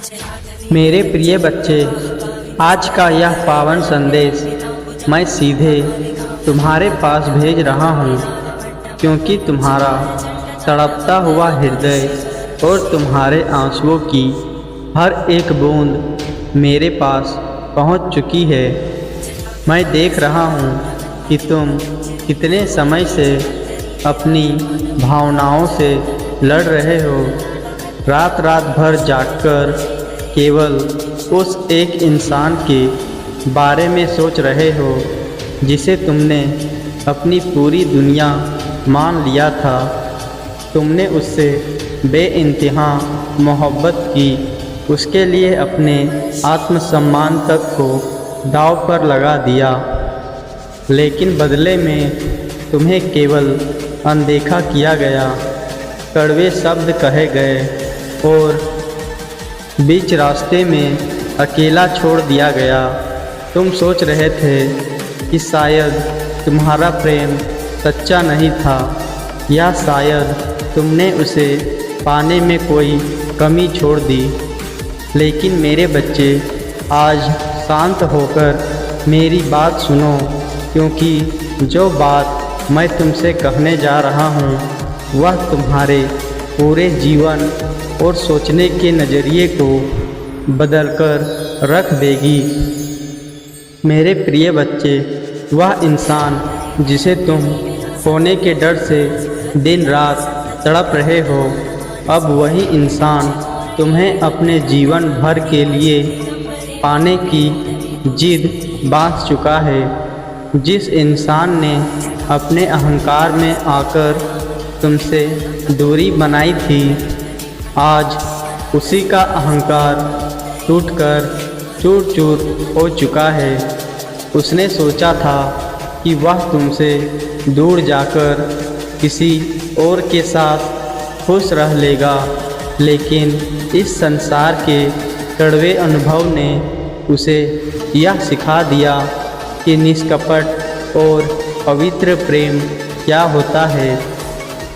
मेरे प्रिय बच्चे, आज का यह पावन संदेश मैं सीधे तुम्हारे पास भेज रहा हूँ, क्योंकि तुम्हारा तड़पता हुआ हृदय और तुम्हारे आंसुओं की हर एक बूंद मेरे पास पहुँच चुकी है। मैं देख रहा हूँ कि तुम कितने समय से अपनी भावनाओं से लड़ रहे हो। रात रात भर जागकर केवल उस एक इंसान के बारे में सोच रहे हो जिसे तुमने अपनी पूरी दुनिया मान लिया था। तुमने उससे बेइंतहा मोहब्बत की, उसके लिए अपने आत्मसम्मान तक को दांव पर लगा दिया, लेकिन बदले में तुम्हें केवल अनदेखा किया गया, कड़वे शब्द कहे गए और बीच रास्ते में अकेला छोड़ दिया गया। तुम सोच रहे थे कि शायद तुम्हारा प्रेम सच्चा नहीं था, या शायद तुमने उसे पाने में कोई कमी छोड़ दी। लेकिन मेरे बच्चे, आज शांत होकर मेरी बात सुनो, क्योंकि जो बात मैं तुमसे कहने जा रहा हूँ वह तुम्हारे पूरे जीवन और सोचने के नज़रिए को बदलकर रख देगी। मेरे प्रिय बच्चे, वह इंसान जिसे तुम खोने के डर से दिन रात तड़प रहे हो, अब वही इंसान तुम्हें अपने जीवन भर के लिए पाने की जिद बांध चुका है। जिस इंसान ने अपने अहंकार में आकर तुमसे दूरी बनाई थी, आज उसी का अहंकार टूटकर चूर चूर हो चुका है। उसने सोचा था कि वह तुमसे दूर जाकर किसी और के साथ खुश रह लेगा, लेकिन इस संसार के कड़वे अनुभव ने उसे यह सिखा दिया कि निष्कपट और पवित्र प्रेम क्या होता है।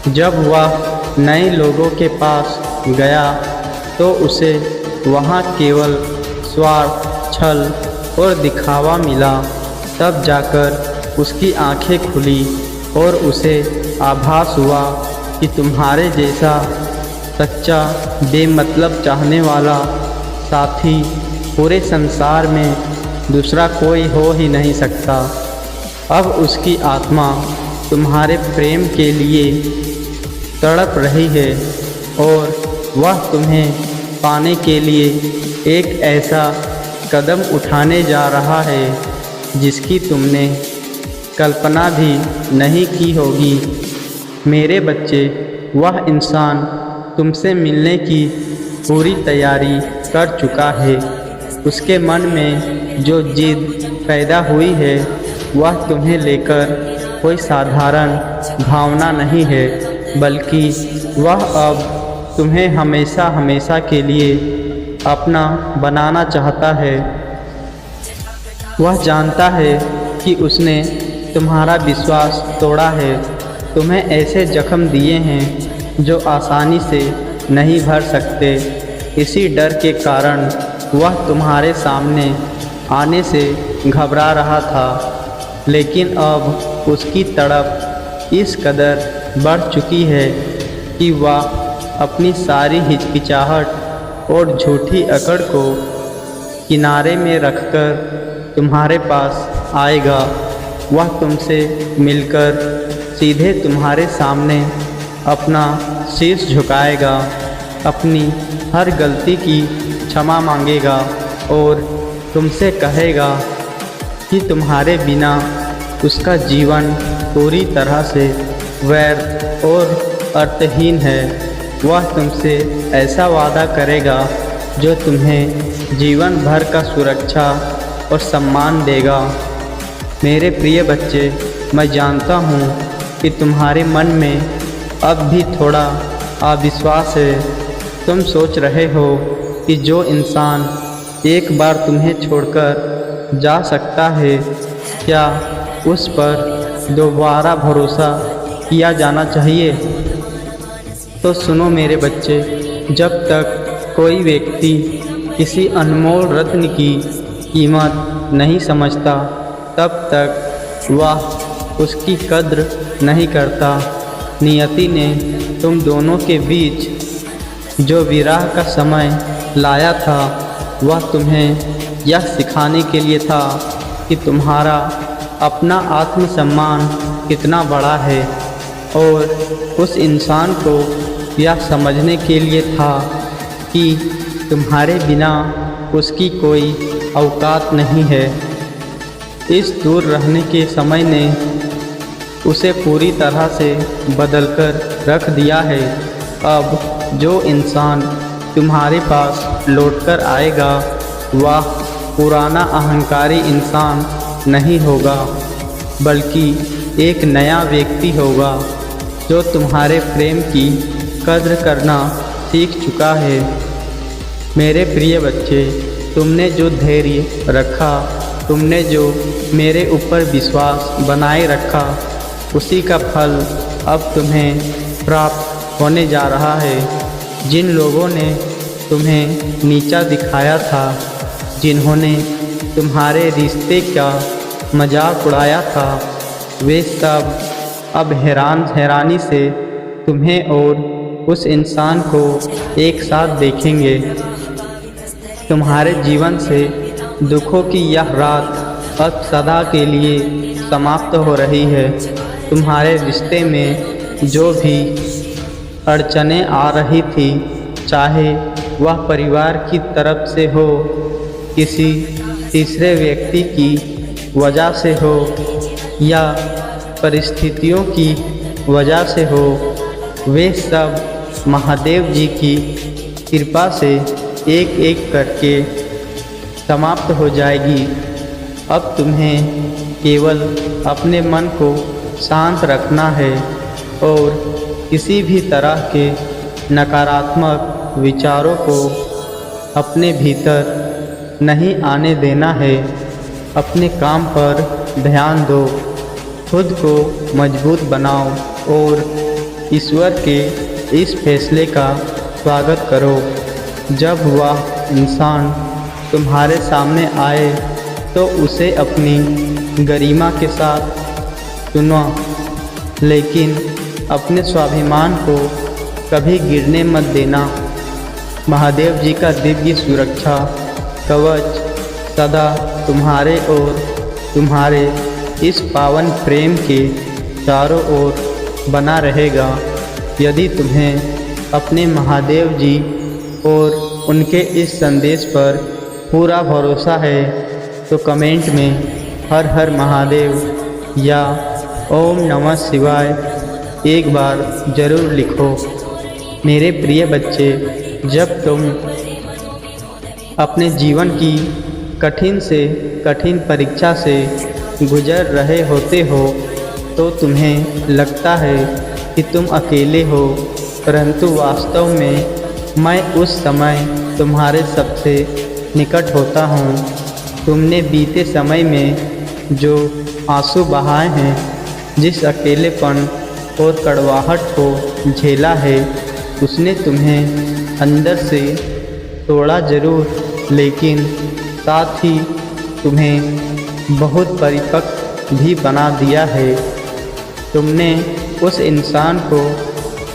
जब वह नए लोगों के पास गया तो उसे वहाँ केवल स्वार्थ, छल और दिखावा मिला। तब जाकर उसकी आंखें खुली और उसे आभास हुआ कि तुम्हारे जैसा सच्चा बेमतलब चाहने वाला साथी पूरे संसार में दूसरा कोई हो ही नहीं सकता। अब उसकी आत्मा तुम्हारे प्रेम के लिए तड़प रही है और वह तुम्हें पाने के लिए एक ऐसा कदम उठाने जा रहा है जिसकी तुमने कल्पना भी नहीं की होगी। मेरे बच्चे, वह इंसान तुमसे मिलने की पूरी तैयारी कर चुका है। उसके मन में जो जिद पैदा हुई है वह तुम्हें लेकर कोई साधारण भावना नहीं है, बल्कि वह अब तुम्हें हमेशा हमेशा के लिए अपना बनाना चाहता है। वह जानता है कि उसने तुम्हारा विश्वास तोड़ा है, तुम्हें ऐसे जख्म दिए हैं जो आसानी से नहीं भर सकते। इसी डर के कारण वह तुम्हारे सामने आने से घबरा रहा था, लेकिन अब उसकी तड़प इस कदर बढ़ चुकी है कि वह अपनी सारी हिचकिचाहट और झूठी अकड़ को किनारे में रखकर तुम्हारे पास आएगा। वह तुमसे मिलकर सीधे तुम्हारे सामने अपना शीश झुकाएगा, अपनी हर गलती की क्षमा मांगेगा और तुमसे कहेगा कि तुम्हारे बिना उसका जीवन पूरी तरह से व्यर्थ और अर्थहीन है। वह तुमसे ऐसा वादा करेगा जो तुम्हें जीवन भर का सुरक्षा और सम्मान देगा। मेरे प्रिय बच्चे, मैं जानता हूँ कि तुम्हारे मन में अब भी थोड़ा अविश्वास है। तुम सोच रहे हो कि जो इंसान एक बार तुम्हें छोड़कर जा सकता है, क्या उस पर दोबारा भरोसा किया जाना चाहिए? तो सुनो मेरे बच्चे, जब तक कोई व्यक्ति किसी अनमोल रत्न की कीमत नहीं समझता, तब तक वह उसकी कद्र नहीं करता। नियति ने तुम दोनों के बीच जो विरह का समय लाया था, वह तुम्हें यह सिखाने के लिए था कि तुम्हारा अपना आत्मसम्मान कितना बड़ा है, और उस इंसान को यह समझने के लिए था कि तुम्हारे बिना उसकी कोई औकात नहीं है। इस दूर रहने के समय ने उसे पूरी तरह से बदलकर रख दिया है। अब जो इंसान तुम्हारे पास लौटकर आएगा, वह पुराना अहंकारी इंसान नहीं होगा, बल्कि एक नया व्यक्ति होगा जो तुम्हारे प्रेम की कद्र करना सीख चुका है। मेरे प्रिय बच्चे, तुमने जो धैर्य रखा, तुमने जो मेरे ऊपर विश्वास बनाए रखा, उसी का फल अब तुम्हें प्राप्त होने जा रहा है। जिन लोगों ने तुम्हें नीचा दिखाया था, जिन्होंने तुम्हारे रिश्ते का मजाक उड़ाया था, वे सब अब हैरानी से तुम्हें और उस इंसान को एक साथ देखेंगे। तुम्हारे जीवन से दुखों की यह रात अब सदा के लिए समाप्त हो रही है। तुम्हारे रिश्ते में जो भी अड़चनें आ रही थी, चाहे वह परिवार की तरफ से हो, किसी तीसरे व्यक्ति की वजह से हो, या परिस्थितियों की वजह से हो, वे सब महादेव जी की कृपा से एक एक करके समाप्त हो जाएगी। अब तुम्हें केवल अपने मन को शांत रखना है और किसी भी तरह के नकारात्मक विचारों को अपने भीतर नहीं आने देना है। अपने काम पर ध्यान दो, खुद को मजबूत बनाओ और ईश्वर के इस फैसले का स्वागत करो। जब वह इंसान तुम्हारे सामने आए तो उसे अपनी गरिमा के साथ चुनो, लेकिन अपने स्वाभिमान को कभी गिरने मत देना। महादेव जी का दिव्य सुरक्षा कवच सदा तुम्हारे और तुम्हारे इस पावन प्रेम के चारों ओर बना रहेगा। यदि तुम्हें अपने महादेव जी और उनके इस संदेश पर पूरा भरोसा है, तो कमेंट में हर हर महादेव या ओम नमः शिवाय एक बार ज़रूर लिखो। मेरे प्रिय बच्चे, जब तुम अपने जीवन की कठिन से कठिन परीक्षा से गुजर रहे होते हो, तो तुम्हें लगता है कि तुम अकेले हो, परंतु वास्तव में मैं उस समय तुम्हारे सबसे निकट होता हूँ। तुमने बीते समय में जो आंसू बहाए हैं, जिस अकेलेपन और कड़वाहट को झेला है, उसने तुम्हें अंदर से तोड़ा ज़रूर, लेकिन साथ ही तुम्हें बहुत परिपक्व भी बना दिया है। तुमने उस इंसान को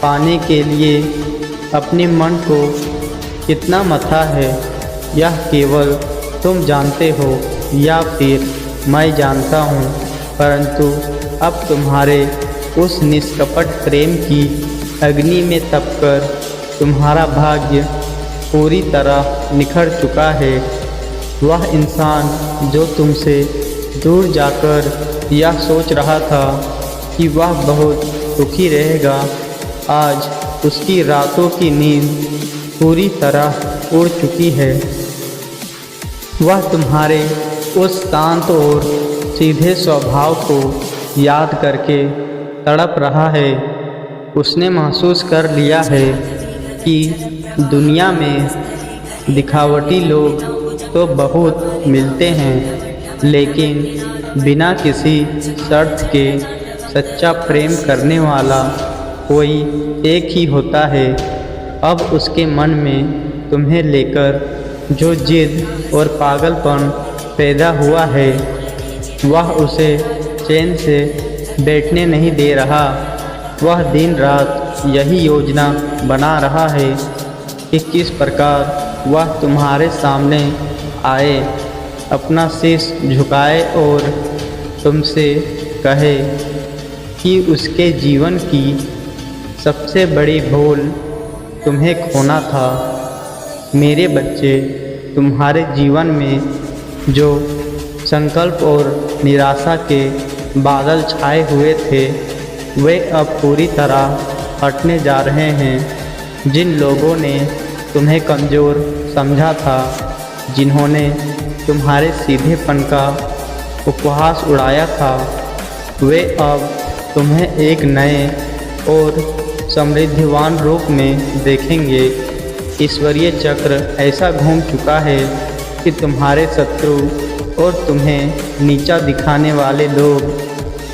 पाने के लिए अपने मन को कितना मथा है, यह केवल तुम जानते हो या फिर मैं जानता हूँ, परंतु अब तुम्हारे उस निष्कपट प्रेम की अग्नि में तपकर तुम्हारा भाग्य पूरी तरह निखर चुका है। वह इंसान जो तुमसे दूर जाकर यह सोच रहा था कि वह बहुत दुखी रहेगा, आज उसकी रातों की नींद पूरी तरह उड़ चुकी है। वह तुम्हारे उस शांत और सीधे स्वभाव को याद करके तड़प रहा है। उसने महसूस कर लिया है कि दुनिया में दिखावटी लोग तो बहुत मिलते हैं, लेकिन बिना किसी शर्त के सच्चा प्रेम करने वाला कोई एक ही होता है। अब उसके मन में तुम्हें लेकर जो जिद और पागलपन पैदा हुआ है वह उसे चैन से बैठने नहीं दे रहा। वह दिन रात यही योजना बना रहा है कि किस प्रकार वह तुम्हारे सामने आए, अपना शीश झुकाए और तुमसे कहे कि उसके जीवन की सबसे बड़ी भूल तुम्हें खोना था। मेरे बच्चे, तुम्हारे जीवन में जो संकल्प और निराशा के बादल छाए हुए थे वे अब पूरी तरह हटने जा रहे हैं। जिन लोगों ने तुम्हें कमज़ोर समझा था, जिन्होंने तुम्हारे सीधेपन का उपहास उड़ाया था, वे अब तुम्हें एक नए और समृद्धिवान रूप में देखेंगे। ईश्वरीय चक्र ऐसा घूम चुका है कि तुम्हारे शत्रु और तुम्हें नीचा दिखाने वाले लोग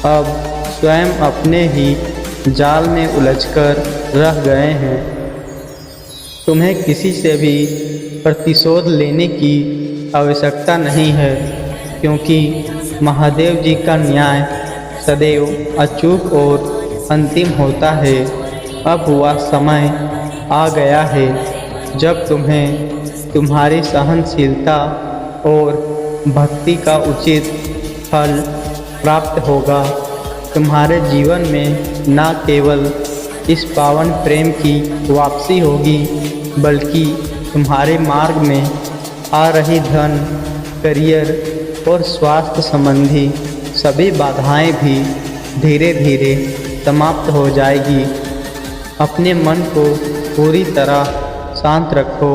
अब स्वयं अपने ही जाल में उलझकर रह गए हैं। तुम्हें किसी से भी प्रतिशोध लेने की आवश्यकता नहीं है, क्योंकि महादेव जी का न्याय सदैव अचूक और अंतिम होता है। अब वह समय आ गया है जब तुम्हें तुम्हारी सहनशीलता और भक्ति का उचित फल प्राप्त होगा। तुम्हारे जीवन में न केवल इस पावन प्रेम की वापसी होगी, बल्कि तुम्हारे मार्ग में आ रही धन, करियर और स्वास्थ्य संबंधी सभी बाधाएं भी धीरे धीरे समाप्त हो जाएगी। अपने मन को पूरी तरह शांत रखो।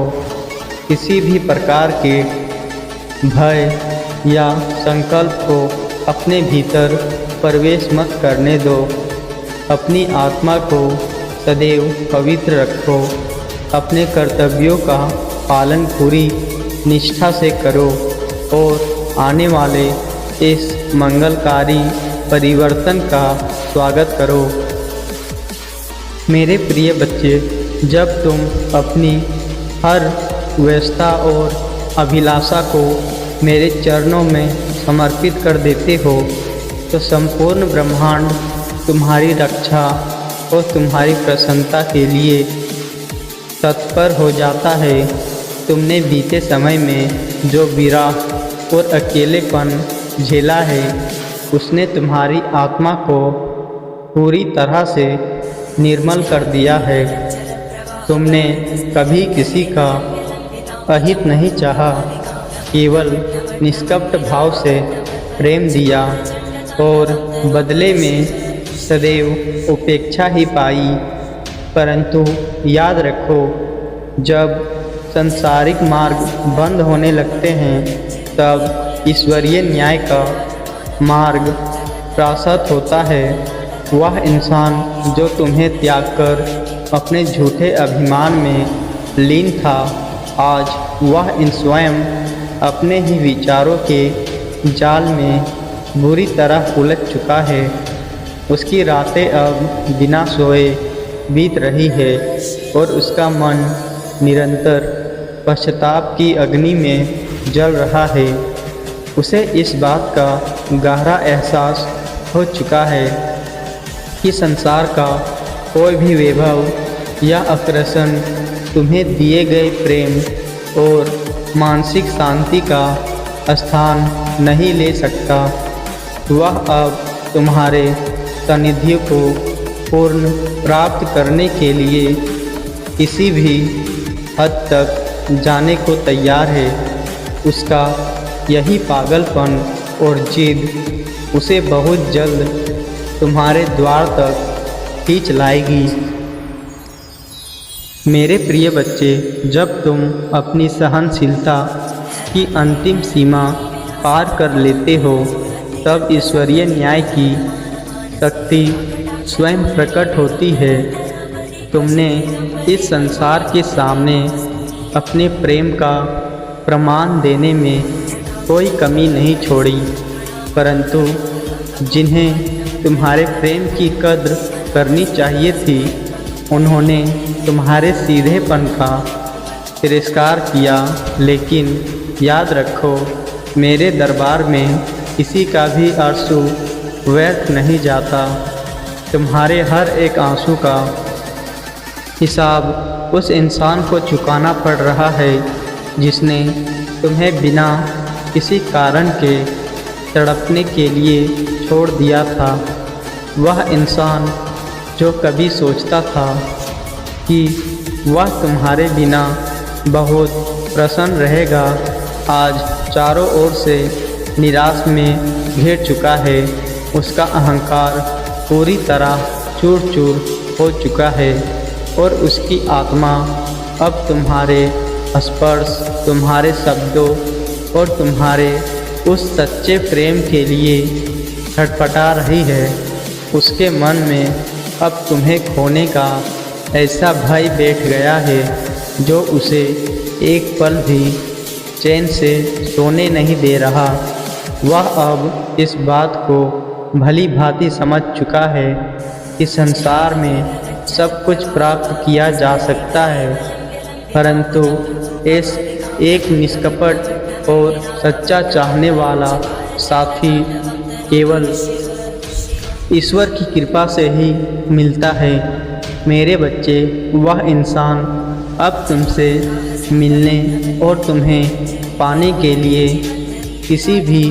किसी भी प्रकार के भय या संकल्प को अपने भीतर प्रवेश मत करने दो। अपनी आत्मा को सदैव पवित्र रखो। अपने कर्तव्यों का पालन पूरी निष्ठा से करो और आने वाले इस मंगलकारी परिवर्तन का स्वागत करो। मेरे प्रिय बच्चे, जब तुम अपनी हर व्यवस्था और अभिलाषा को मेरे चरणों में समर्पित कर देते हो तो संपूर्ण ब्रह्मांड तुम्हारी रक्षा और तुम्हारी प्रसन्नता के लिए तत्पर हो जाता है। तुमने बीते समय में जो विरह और अकेलेपन झेला है उसने तुम्हारी आत्मा को पूरी तरह से निर्मल कर दिया है। तुमने कभी किसी का अहित नहीं चाहा, केवल निष्कपट भाव से प्रेम दिया और बदले में सदैव उपेक्षा ही पाई। परंतु याद रखो, जब संसारिक मार्ग बंद होने लगते हैं तब ईश्वरीय न्याय का मार्ग प्राप्त होता है। वह इंसान जो तुम्हें त्याग कर अपने झूठे अभिमान में लीन था, आज वह स्वयं अपने ही विचारों के जाल में बुरी तरह उलझ चुका है। उसकी रातें अब बिना सोए बीत रही है और उसका मन निरंतर पश्चाताप की अग्नि में जल रहा है। उसे इस बात का गहरा एहसास हो चुका है कि संसार का कोई भी वैभव या आकर्षण तुम्हें दिए गए प्रेम और मानसिक शांति का स्थान नहीं ले सकता। वह अब तुम्हारे सानिध्य को पूर्ण प्राप्त करने के लिए किसी भी हद तक जाने को तैयार है। उसका यही पागलपन और जिद उसे बहुत जल्द तुम्हारे द्वार तक खींच लाएगी। मेरे प्रिय बच्चे, जब तुम अपनी सहनशीलता की अंतिम सीमा पार कर लेते हो तब ईश्वरीय न्याय की शक्ति स्वयं प्रकट होती है। तुमने इस संसार के सामने अपने प्रेम का प्रमाण देने में कोई कमी नहीं छोड़ी, परंतु जिन्हें तुम्हारे प्रेम की कद्र करनी चाहिए थी, उन्होंने तुम्हारे सीधेपन का तिरस्कार किया, लेकिन याद रखो मेरे दरबार में किसी का भी आंसू व्यर्थ नहीं जाता। तुम्हारे हर एक आंसू का हिसाब उस इंसान को चुकाना पड़ रहा है जिसने तुम्हें बिना किसी कारण के तड़पने के लिए छोड़ दिया था। वह इंसान जो कभी सोचता था कि वह तुम्हारे बिना बहुत प्रसन्न रहेगा, आज चारों ओर से निराश में घिर चुका है। उसका अहंकार पूरी तरह चूर चूर हो चुका है और उसकी आत्मा अब तुम्हारे स्पर्श, तुम्हारे शब्दों और तुम्हारे उस सच्चे प्रेम के लिए छटपटा रही है। उसके मन में अब तुम्हें खोने का ऐसा भय बैठ गया है जो उसे एक पल भी चैन से सोने नहीं दे रहा। वह अब इस बात को भली भांति समझ चुका है कि संसार में सब कुछ प्राप्त किया जा सकता है, परंतु इस एक निष्कपट और सच्चा चाहने वाला साथी केवल ईश्वर की कृपा से ही मिलता है। मेरे बच्चे, वह इंसान अब तुमसे मिलने और तुम्हें पाने के लिए किसी भी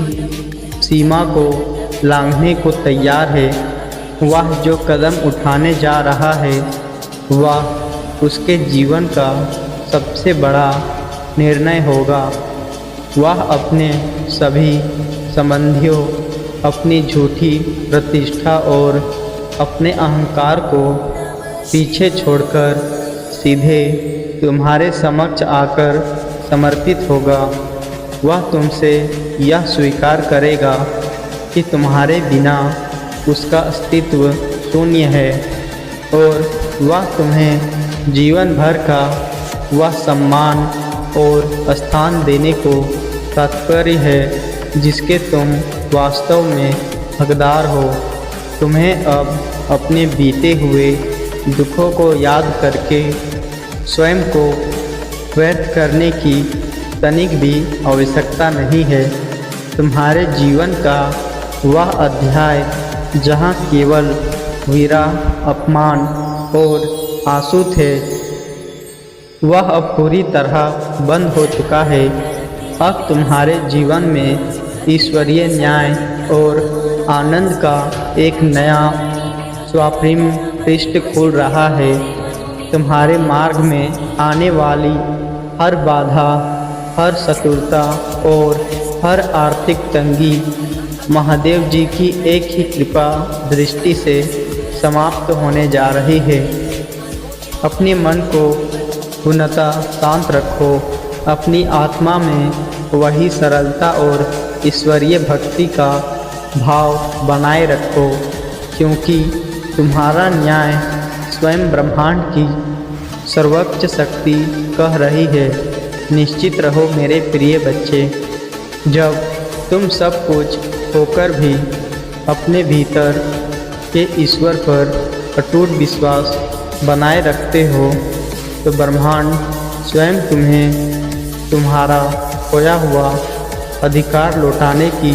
सीमा को लांघने को तैयार है। वह जो कदम उठाने जा रहा है वह उसके जीवन का सबसे बड़ा निर्णय होगा। वह अपने सभी संबंधियों, अपनी झूठी प्रतिष्ठा और अपने अहंकार को पीछे छोड़कर सीधे तुम्हारे समक्ष आकर समर्पित होगा। वह तुमसे यह स्वीकार करेगा कि तुम्हारे बिना उसका अस्तित्व शून्य है और वह तुम्हें जीवन भर का वह सम्मान और स्थान देने को तात्पर्य है जिसके तुम वास्तव में हकदार हो। तुम्हें अब अपने बीते हुए दुखों को याद करके स्वयं को व्यर्थ करने की तनिक भी आवश्यकता नहीं है। तुम्हारे जीवन का वह अध्याय जहाँ केवल विरह, अपमान और आंसू थे, वह अब पूरी तरह बंद हो चुका है। अब तुम्हारे जीवन में ईश्वरीय न्याय और आनंद का एक नया स्वाप्रिम पृष्ठ खुल रहा है। तुम्हारे मार्ग में आने वाली हर बाधा, हर शत्रुता और हर आर्थिक तंगी महादेव जी की एक ही कृपा दृष्टि से समाप्त होने जा रही है। अपने मन को पूर्णतः शांत रखो। अपनी आत्मा में वही सरलता और ईश्वरीय भक्ति का भाव बनाए रखो, क्योंकि तुम्हारा न्याय स्वयं ब्रह्मांड की सर्वोच्च शक्ति कह रही है। निश्चित रहो मेरे प्रिय बच्चे, जब तुम सब कुछ होकर भी अपने भीतर के ईश्वर पर अटूट विश्वास बनाए रखते हो, तो ब्रह्मांड स्वयं तुम्हें तुम्हारा खोया हुआ अधिकार लौटाने की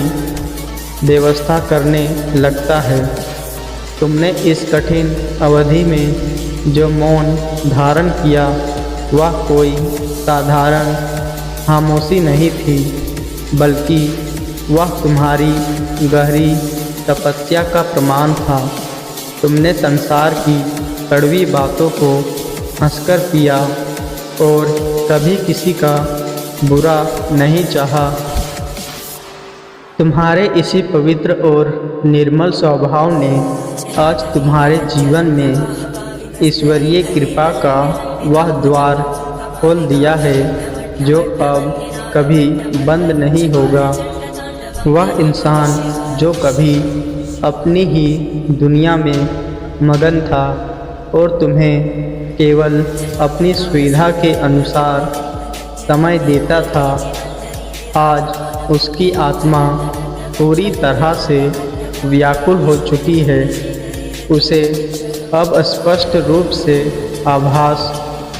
व्यवस्था करने लगता है। तुमने इस कठिन अवधि में जो मौन धारण किया वह कोई साधारण खामोशी नहीं थी, बल्कि वह तुम्हारी गहरी तपस्या का प्रमाण था। तुमने संसार की कड़वी बातों को हंसकर पिया और कभी किसी का बुरा नहीं चाहा। तुम्हारे इसी पवित्र और निर्मल स्वभाव ने आज तुम्हारे जीवन में ईश्वरीय कृपा का वह द्वार खोल दिया है जो अब कभी बंद नहीं होगा। वह इंसान जो कभी अपनी ही दुनिया में मगन था और तुम्हें केवल अपनी सुविधा के अनुसार समय देता था, आज उसकी आत्मा पूरी तरह से व्याकुल हो चुकी है। उसे अब स्पष्ट रूप से आभास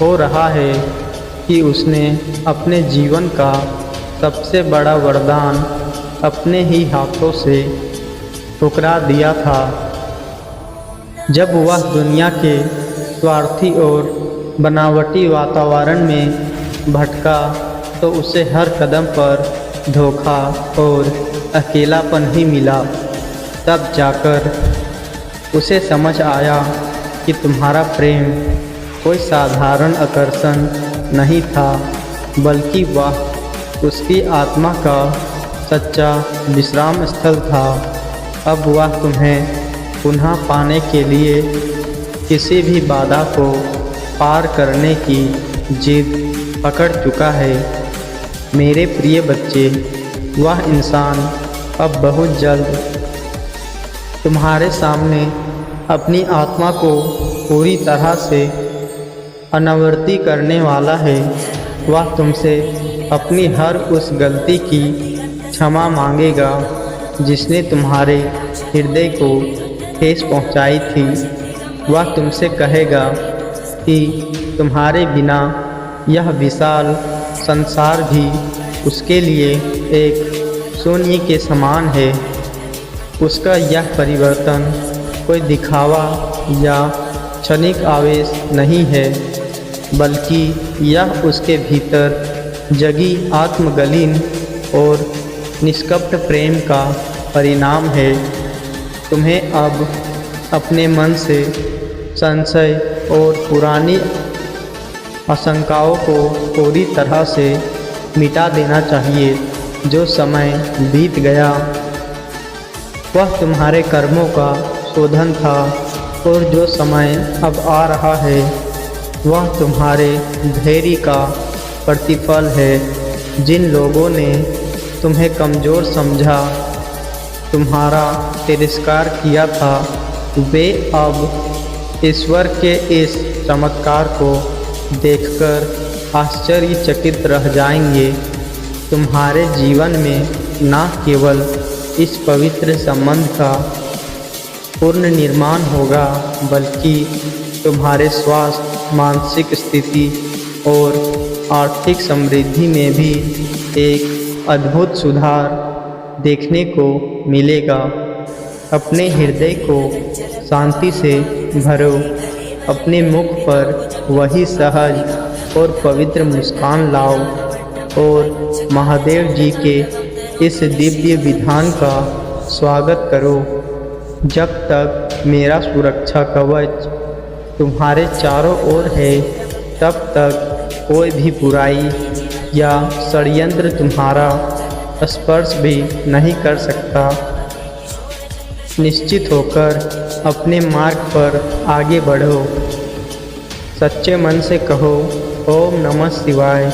हो रहा है कि उसने अपने जीवन का सबसे बड़ा वरदान अपने ही हाथों से ठुकरा दिया था। जब वह दुनिया के स्वार्थी और बनावटी वातावरण में भटका तो उसे हर कदम पर धोखा और अकेलापन ही मिला। तब जाकर उसे समझ आया कि तुम्हारा प्रेम कोई साधारण आकर्षण नहीं था, बल्कि वह उसकी आत्मा का सच्चा विश्राम स्थल था। अब वह तुम्हें पुनः पाने के लिए किसी भी बाधा को पार करने की जिद पकड़ चुका है। मेरे प्रिय बच्चे, वह इंसान अब बहुत जल्द तुम्हारे सामने अपनी आत्मा को पूरी तरह से अनावृत्ति करने वाला है। वह तुमसे अपनी हर उस गलती की क्षमा मांगेगा जिसने तुम्हारे हृदय को ठेस पहुंचाई थी। वह तुमसे कहेगा कि तुम्हारे बिना यह विशाल संसार भी उसके लिए एक शून्य के समान है। उसका यह परिवर्तन कोई दिखावा या क्षणिक आवेश नहीं है, बल्कि यह उसके भीतर जगी आत्मगलीन और निष्कपट प्रेम का परिणाम है। तुम्हें अब अपने मन से संशय और पुरानी आशंकाओं को पूरी तरह से मिटा देना चाहिए। जो समय बीत गया वह तुम्हारे कर्मों का शोधन था, और जो समय अब आ रहा है वह तुम्हारे धैर्य का प्रतिफल है। जिन लोगों ने तुम्हें कमज़ोर समझा, तुम्हारा तिरस्कार किया था, वे अब ईश्वर के इस चमत्कार को देखकर आश्चर्यचकित रह जाएंगे। तुम्हारे जीवन में न केवल इस पवित्र संबंध का पूर्ण निर्माण होगा, बल्कि तुम्हारे स्वास्थ्य, मानसिक स्थिति और आर्थिक समृद्धि में भी एक अद्भुत सुधार देखने को मिलेगा। अपने हृदय को शांति से भरो, अपने मुख पर वही सहज और पवित्र मुस्कान लाओ और महादेव जी के इस दिव्य विधान का स्वागत करो। जब तक मेरा सुरक्षा कवच तुम्हारे चारों ओर है, तब तक कोई भी बुराई या षड्यंत्र तुम्हारा स्पर्श भी नहीं कर सकता। निश्चित होकर अपने मार्ग पर आगे बढ़ो। सच्चे मन से कहो, ओम नमः शिवाय।